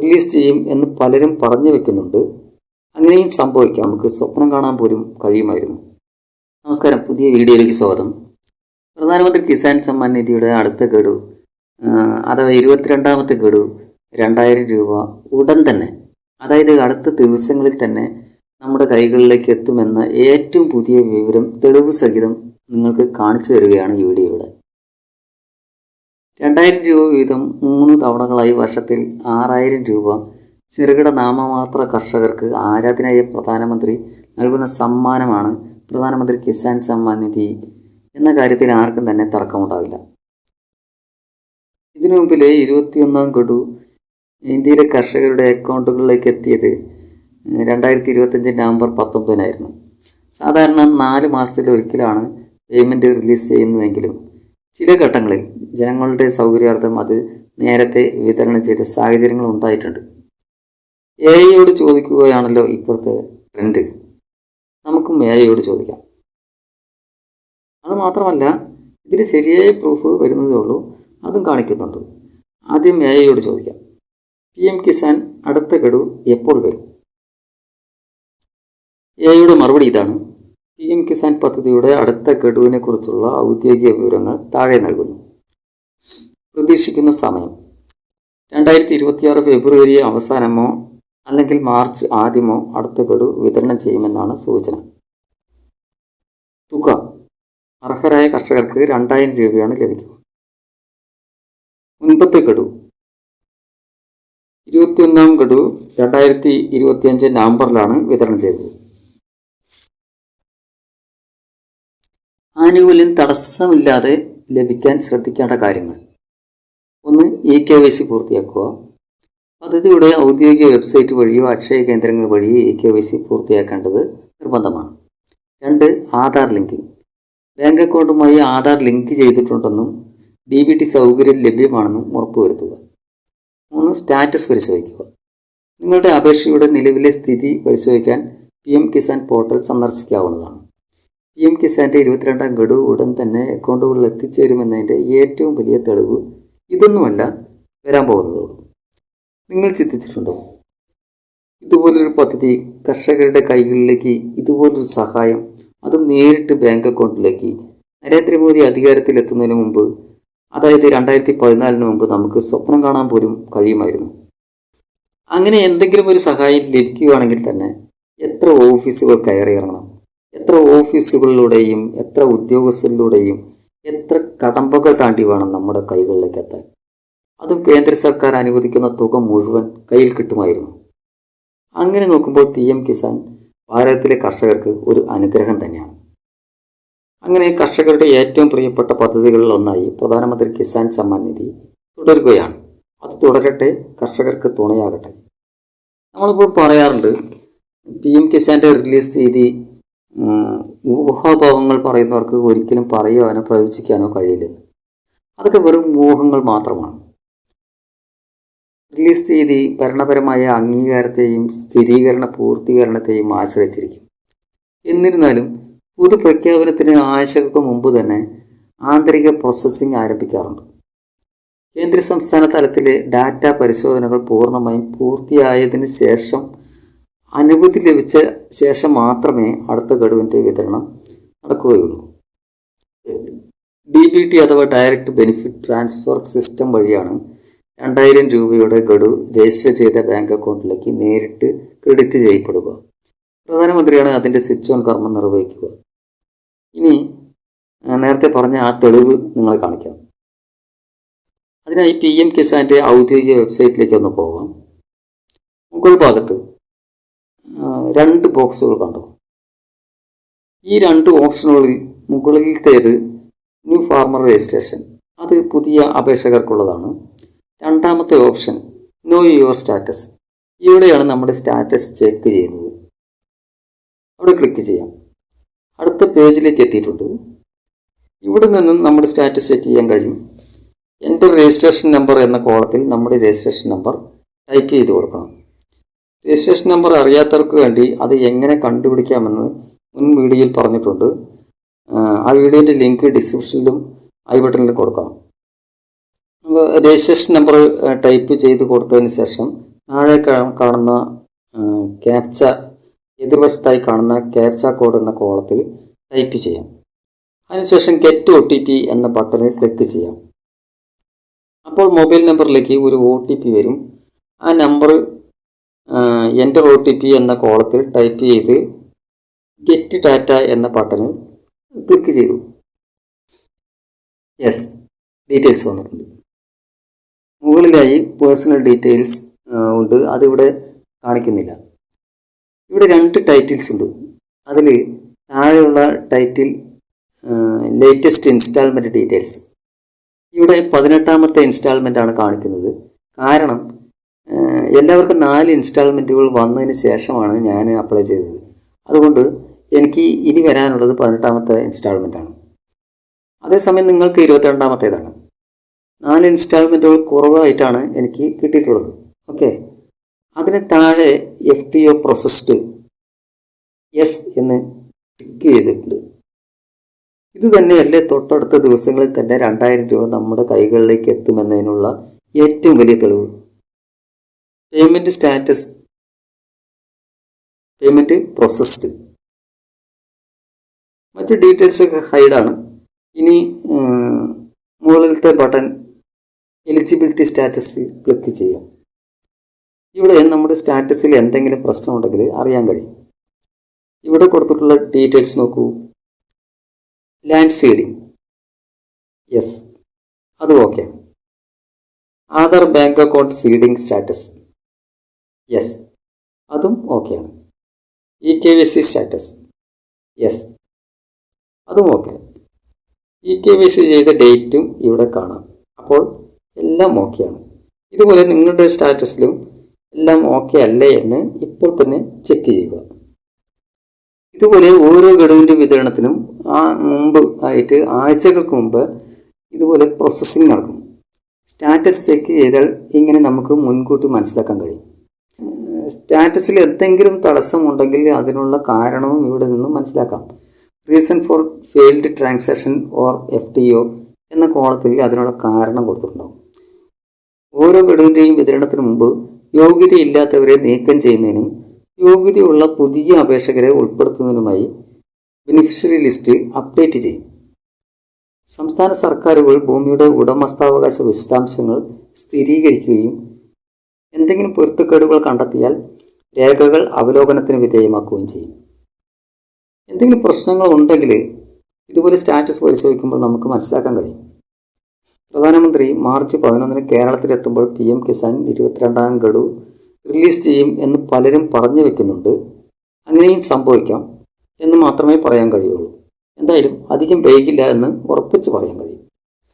Release ചെയ്യും എന്ന് പലരും പറഞ്ഞു വെക്കുന്നുണ്ട്. അങ്ങനെയും സംഭവിക്കാം, നമുക്ക് സ്വപ്നം കാണാൻ പോലും കഴിയുമായിരുന്നു. നമസ്കാരം, പുതിയ വീഡിയോയിലേക്ക് സ്വാഗതം. പ്രധാനമന്ത്രി കിസാൻ സമ്മാൻ നിധിയുടെ അടുത്ത ഗഡു അഥവാ 22ാമത്തെ ഗഡു 2000 രൂപ ഉടൻ തന്നെ, അതായത് അടുത്ത ദിവസങ്ങളിൽ തന്നെ നമ്മുടെ കൈകളിലേക്ക് എത്തുമെന്ന ഏറ്റവും പുതിയ വിവരം തെളിവ് സഹിതം നിങ്ങൾക്ക് കാണിച്ചു തരികയാണ് ഈ വീഡിയോയുടെ. 2000 രൂപ വീതം 3 തവണകളായി വർഷത്തിൽ 6000 രൂപ ചെറുകിട നാമമാത്ര കർഷകർക്ക് ആരാധനായ പ്രധാനമന്ത്രി നൽകുന്ന സമ്മാനമാണ് പ്രധാനമന്ത്രി കിസാൻ സമ്മാൻ നിധി എന്ന കാര്യത്തിൽ ആർക്കും തന്നെ തർക്കമുണ്ടാവില്ല. ഇതിനു മുമ്പിലെ 21ാം ഗഡു ഇന്ത്യയിലെ കർഷകരുടെ അക്കൗണ്ടുകളിലേക്ക് എത്തിയത് 2025 നവംബർ 19 സാധാരണ 4 മാസത്തിലൊരിക്കലാണ് പേയ്മെൻറ്റ് റിലീസ് ചെയ്യുന്നതെങ്കിലും ചില ഘട്ടങ്ങളിൽ ജനങ്ങളുടെ സൗകര്യാർത്ഥം അത് നേരത്തെ വിതരണം ചെയ്ത സാഹചര്യങ്ങൾ ഉണ്ടായിട്ടുണ്ട്. AI ചോദിക്കുകയാണല്ലോ ഇപ്പോഴത്തെ ട്രെൻഡ്. നമുക്കും AI ചോദിക്കാം. അതുമാത്രമല്ല, ഇതിന് ശരിയായ പ്രൂഫ് വരുന്നതേ ഉള്ളൂ, അതും കാണിക്കുന്നുണ്ട്. ആദ്യം AI ചോദിക്കാം, PM കിസാൻ അടുത്ത ഗഡു എപ്പോൾ വരും? AI മറുപടി ഇതാണ്: PM കിസാൻ പദ്ധതിയുടെ അടുത്ത ഗഡുവിനെ കുറിച്ചുള്ള ഔദ്യോഗിക വിവരങ്ങൾ താഴെ നൽകുന്നു. പ്രതീക്ഷിക്കുന്ന സമയം 2026 ഫെബ്രുവരി അവസാനമോ അല്ലെങ്കിൽ മാർച്ച് ആദ്യമോ അടുത്ത ഗഡു വിതരണം ചെയ്യുമെന്നാണ് സൂചന. തുക: അർഹരായ കർഷകർക്ക് 2000 രൂപയാണ് ലഭിക്കുക. മുൻപത്തെ ഗഡു 21ാം ഗഡു 2025 നവംബറിലാണ് വിതരണം ചെയ്തത്. ആനുകൂല്യം തടസ്സമില്ലാതെ ലഭിക്കാൻ ശ്രദ്ധിക്കേണ്ട കാര്യങ്ങൾ: 1. eKYC പൂർത്തിയാക്കുക. പദ്ധതിയുടെ ഔദ്യോഗിക വെബ്സൈറ്റ് വഴിയോ അക്ഷയ കേന്ദ്രങ്ങൾ വഴിയോ eKYC പൂർത്തിയാക്കേണ്ടത് നിർബന്ധമാണ്. 2. ആധാർ ലിങ്കിങ്. ബാങ്ക് അക്കൗണ്ടുമായി ആധാർ ലിങ്ക് ചെയ്തിട്ടുണ്ടെന്നും DBT സൗകര്യം ലഭ്യമാണെന്നും ഉറപ്പുവരുത്തുക. 3. സ്റ്റാറ്റസ് പരിശോധിക്കുക. നിങ്ങളുടെ അപേക്ഷയുടെ നിലവിലെ സ്ഥിതി പരിശോധിക്കാൻ PM കിസാൻ പോർട്ടൽ സന്ദർശിക്കാവുന്നതാണ്. PM കിസാന്റെ 22ാം ഗഡു ഉടൻ തന്നെ അക്കൗണ്ടുകളിൽ എത്തിച്ചേരുമെന്നതിൻ്റെ ഏറ്റവും വലിയ തെളിവ് ഇതൊന്നുമല്ല, വരാൻ പോകുന്നതോട്. നിങ്ങൾ ചിന്തിച്ചിട്ടുണ്ടോ, ഇതുപോലൊരു പദ്ധതി കർഷകരുടെ കൈകളിലേക്ക്, ഇതുപോലൊരു സഹായം, അതും നേരിട്ട് ബാങ്ക് അക്കൗണ്ടിലേക്ക് നരേന്ദ്രമോദി അധികാരത്തിലെത്തുന്നതിന് മുമ്പ്, അതായത് 2014 മുമ്പ് നമുക്ക് സ്വപ്നം കാണാൻ പോലും കഴിയുമായിരുന്നു? അങ്ങനെ എന്തെങ്കിലും ഒരു സഹായം ലഭിക്കുകയാണെങ്കിൽ തന്നെ എത്ര ഓഫീസുകൾ കയറിയിറങ്ങണം, എത്ര ഓഫീസുകളിലൂടെയും എത്ര ഉദ്യോഗസ്ഥരിലൂടെയും എത്ര കടമ്പകൾ താണ്ടി വേണം നമ്മുടെ കൈകളിലേക്ക് എത്താൻ? അതും കേന്ദ്ര സർക്കാർ അനുവദിക്കുന്ന തുക മുഴുവൻ കയ്യിൽ കിട്ടുമായിരുന്നു. അങ്ങനെ നോക്കുമ്പോൾ PM കിസാൻ ഭാരതത്തിലെ കർഷകർക്ക് ഒരു അനുഗ്രഹം തന്നെയാണ്. അങ്ങനെ കർഷകരുടെ ഏറ്റവും പ്രിയപ്പെട്ട പദ്ധതികളിൽ ഒന്നായി പ്രധാനമന്ത്രി കിസാൻ സമ്മാൻ നിധി തുടരുകയാണ്. അത് തുടരട്ടെ, കർഷകർക്ക് തുണയാകട്ടെ. നമ്മളിപ്പോൾ പറയാറുണ്ട്, PM കിസാന്റെ റിലീസ് ചെയ്തി ഊഹാഭാവങ്ങൾ പറയുന്നവർക്ക് ഒരിക്കലും പറയുവാനോ പ്രവചിക്കാനോ കഴിയില്ലെന്ന്. അതൊക്കെ വെറും ഊഹങ്ങൾ മാത്രമാണ്. റിലീസ് ചെയ്തി ഭരണപരമായ അംഗീകാരത്തെയും സ്ഥിരീകരണ പൂർത്തീകരണത്തെയും ആശ്രയിച്ചിരിക്കും. എന്നിരുന്നാലും പൊതുപ്രഖ്യാപനത്തിന് ആഴ്ചകൾക്ക് മുമ്പ് തന്നെ ആന്തരിക പ്രോസസ്സിംഗ് ആരംഭിക്കാറുണ്ട്. കേന്ദ്ര സംസ്ഥാന തലത്തിലെ ഡാറ്റ പരിശോധനകൾ പൂർണ്ണമായും പൂർത്തിയായതിന് ശേഷം, അനുമതി ലഭിച്ച ശേഷം മാത്രമേ അടുത്ത ഗഡുവിൻ്റെ വിതരണം നടക്കുകയുള്ളൂ. DBT അഥവാ ഡയറക്റ്റ് ബെനിഫിറ്റ് ട്രാൻസ്ഫർ സിസ്റ്റം വഴിയാണ് 2000 രൂപയുടെ ഗഡു രജിസ്റ്റർ ചെയ്ത ബാങ്ക് അക്കൗണ്ടിലേക്ക് നേരിട്ട് ക്രെഡിറ്റ് ചെയ്യപ്പെടുക. പ്രധാനമന്ത്രിയാണ് അതിൻ്റെ സ്വിച്ച് ഓൺ കർമ്മം നിർവഹിക്കുക. ഇനി നേരത്തെ പറഞ്ഞ ആ തെളിവ് നിങ്ങളെ കാണിക്കാം. അതിനായി PM കിസാന്റെ ഔദ്യോഗിക വെബ്സൈറ്റിലേക്ക് ഒന്ന് പോകാം. മുകൾ ഭാഗത്ത് 2 ബോക്സുകൾ കണ്ടോ? ഈ 2 ഓപ്ഷനുകളിൽ മുകളിലത്തേത് ന്യൂ ഫാർമർ രജിസ്ട്രേഷൻ, അത് പുതിയ അപേക്ഷകർക്കുള്ളതാണ്. രണ്ടാമത്തെ ഓപ്ഷൻ നോ യുവർ സ്റ്റാറ്റസ്, ഇവിടെയാണ് നമ്മുടെ സ്റ്റാറ്റസ് ചെക്ക് ചെയ്യുന്നത്. അവിടെ ക്ലിക്ക് ചെയ്യാം. അടുത്ത പേജിലേക്ക് എത്തിയിട്ടുണ്ട്. ഇവിടെ നിന്നും നമ്മുടെ സ്റ്റാറ്റസ് ചെക്ക് ചെയ്യാൻ കഴിയും. എൻ്റർ രജിസ്ട്രേഷൻ നമ്പർ എന്ന കോളത്തിൽ നമ്മുടെ രജിസ്ട്രേഷൻ നമ്പർ ടൈപ്പ് ചെയ്ത് കൊടുക്കണം. രജിസ്ട്രേഷൻ നമ്പർ അറിയാത്തവർക്ക് വേണ്ടി അത് എങ്ങനെ കണ്ടുപിടിക്കാമെന്ന് മുൻ വീഡിയോയിൽ പറഞ്ഞിട്ടുണ്ട്. ആ വീഡിയോൻ്റെ ലിങ്ക് ഡിസ്ക്രിപ്ഷനിലും ഐ ബട്ടണിലും കൊടുക്കാം. രജിസ്ട്രേഷൻ നമ്പർ ടൈപ്പ് ചെയ്ത് കൊടുത്തതിന് ശേഷം താഴെ കാണുന്ന ക്യാപ്ച എതിർവശത്തായി കാണുന്ന ക്യാപ്ച കോഡ് എന്ന കോളത്തിൽ ടൈപ്പ് ചെയ്യാം. അതിനുശേഷം ഗെറ്റ് OTP എന്ന ബട്ടണിൽ ക്ലിക്ക് ചെയ്യാം. അപ്പോൾ മൊബൈൽ നമ്പറിലേക്ക് ഒരു OTP വരും. ആ നമ്പർ എൻ്റർ OTP എന്ന കോളത്തിൽ ടൈപ്പ് ചെയ്ത് ഗെറ്റ് ഡാറ്റ എന്ന ബട്ടണിൽ ക്ലിക്ക് ചെയ്തു. യെസ്, ഡീറ്റെയിൽസ് വന്നിട്ടുണ്ട്. മുകളിലായി പേഴ്സണൽ ഡീറ്റെയിൽസ് ഉണ്ട്, അതിവിടെ കാണിക്കുന്നില്ല. ഇവിടെ 2 ടൈറ്റിൽസ് ഉണ്ട്. അതിൽ താഴെയുള്ള ടൈറ്റിൽ ലേറ്റസ്റ്റ് ഇൻസ്റ്റാൾമെൻറ്റ് ഡീറ്റെയിൽസ്. ഇവിടെ 18ാമത്തെ ഇൻസ്റ്റാൾമെൻ്റ് ആണ് കാണിക്കുന്നത്. കാരണം എല്ലാവർക്കും 4 ഇൻസ്റ്റാൾമെൻറ്റുകൾ വന്നതിന് ശേഷമാണ് ഞാൻ അപ്ലൈ ചെയ്തത്. അതുകൊണ്ട് എനിക്ക് ഇനി വരാനുള്ളത് 18ാമത്തെ ഇൻസ്റ്റാൾമെൻ്റ് ആണ്. അതേസമയം നിങ്ങൾക്ക് 22ാമത്തേതാണ്. 4 ഇൻസ്റ്റാൾമെൻറ്റുകൾ കുറവായിട്ടാണ് എനിക്ക് കിട്ടിയിട്ടുള്ളത്. ഓക്കെ, അതിന് താഴെ FTO പ്രോസസ്ഡ് യെസ് എന്ന് ടിക്ക് ചെയ്തിട്ടുണ്ട്. ഇത് തന്നെയല്ലേ തൊട്ടടുത്ത ദിവസങ്ങളിൽ തന്നെ 2000 രൂപ നമ്മുടെ കൈകളിലേക്ക് എത്തുമെന്നതിനുള്ള ഏറ്റവും വലിയ തെളിവ്. Payment status, payment processed. മറ്റ് ഡീറ്റെയിൽസ് ഒക്കെ ഹൈഡാണ്. ഇനി മുകളിലത്തെ ബട്ടൺ എലിജിബിലിറ്റി സ്റ്റാറ്റസ് ക്ലിക്ക് ചെയ്യാം. ഇവിടെ നമ്മുടെ സ്റ്റാറ്റസിൽ എന്തെങ്കിലും പ്രശ്നമുണ്ടെങ്കിൽ അറിയാൻ കഴിയും. ഇവിടെ കൊടുത്തിട്ടുള്ള ഡീറ്റെയിൽസ് നോക്കൂ. ലാൻഡ് സീഡിങ്, യെസ്, അതും okay. Aadhaar bank account seeding status, yes, അതും ഓക്കെയാണ്. EKYC സ്റ്റാറ്റസ്, യെസ്, അതും ഓക്കെ. EKYC ചെയ്ത ഡേറ്റും ഇവിടെ കാണാം. അപ്പോൾ എല്ലാം ഓക്കെയാണ്. ഇതുപോലെ നിങ്ങളുടെ സ്റ്റാറ്റസിലും എല്ലാം ഓക്കെ അല്ലേ എന്ന് ഇപ്പോൾ തന്നെ ചെക്ക് ചെയ്യുക. ഇതുപോലെ ഓരോ ഗഡുവിൻ്റെ വിതരണത്തിനും മുമ്പ് ആയിട്ട് ആഴ്ചകൾക്ക് മുമ്പ് ഇതുപോലെ പ്രോസസ്സിംഗ് നടക്കും. സ്റ്റാറ്റസ് ചെക്ക് ചെയ്താൽ ഇങ്ങനെ നമുക്ക് മുൻകൂട്ടി മനസ്സിലാക്കാൻ കഴിയും. സ്റ്റാറ്റസിൽ എന്തെങ്കിലും തടസ്സമുണ്ടെങ്കിൽ അതിനുള്ള കാരണവും ഇവിടെ നിന്ന് മനസ്സിലാക്കാം. Reason for failed transaction or FTO എന്ന കോളത്തിൽ അതിനുള്ള കാരണം കൊടുത്തിട്ടുണ്ടാകും. ഓരോ ഗഡുവിൻ്റെയും വിതരണത്തിന് മുമ്പ് യോഗ്യതയില്ലാത്തവരെ നീക്കം ചെയ്യുന്നതിനും യോഗ്യതയുള്ള പുതിയ അപേക്ഷകരെ ഉൾപ്പെടുത്തുന്നതിനുമായി ബെനിഫിഷ്യറി ലിസ്റ്റ് അപ്ഡേറ്റ് ചെയ്യും. സംസ്ഥാന സർക്കാരുകൾ ഭൂമിയുടെ ഉടമസ്ഥാവകാശ വിശദാംശങ്ങൾ സ്ഥിരീകരിക്കുകയും എന്തെങ്കിലും പൊരുത്തക്കേടുകൾ കണ്ടെത്തിയാൽ രേഖകൾ അവലോകനത്തിന് വിധേയമാക്കുകയും ചെയ്യും. എന്തെങ്കിലും പ്രശ്നങ്ങൾ ഉണ്ടെങ്കിൽ ഇതുപോലെ സ്റ്റാറ്റസ് പരിശോധിക്കുമ്പോൾ നമുക്ക് മനസ്സിലാക്കാൻ കഴിയും. പ്രധാനമന്ത്രി മാർച്ച് 11 കേരളത്തിലെത്തുമ്പോൾ PM കിസാൻ 22ാം ഗഡു റിലീസ് ചെയ്യും എന്ന് പലരും പറഞ്ഞു വെക്കുന്നുണ്ട്. അങ്ങനെയും സംഭവിക്കാം എന്ന് മാത്രമേ പറയാൻ കഴിയുള്ളൂ. എന്തായാലും അധികം വൈകില്ല എന്ന് ഉറപ്പിച്ച് പറയാൻ കഴിയും.